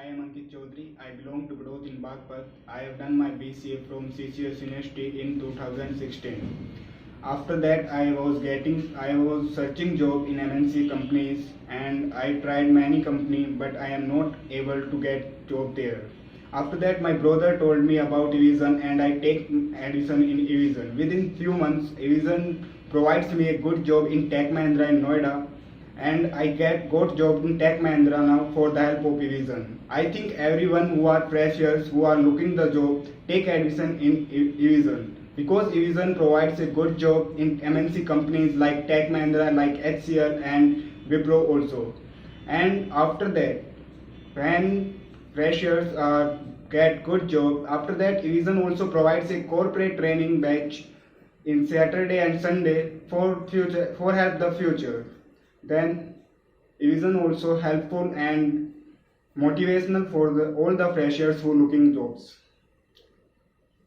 I am Ankit Chaudhary. I belong to Growth in Bagpat. I have done my BCA from CCS University in 2016. After that, I was searching job in MNC companies and I tried many companies, but I am not able to get job there. After that, my brother told me about Evision and I take admission in Evision. Within few months, Evision provides me a good job in Tech Mahindra in Noida and I got job in Tech Mahindra now for the help of Evision. I think everyone who are freshers who are looking the job take admission in Evision because Evision provides a good job in MNC companies like Tech Mahindra, like HCL and Wipro also. And after that, when freshers get good job, after that Evision also provides a corporate training batch in Saturday and Sunday for help the future. Then Evision also helpful and motivational for all the freshers who looking jobs.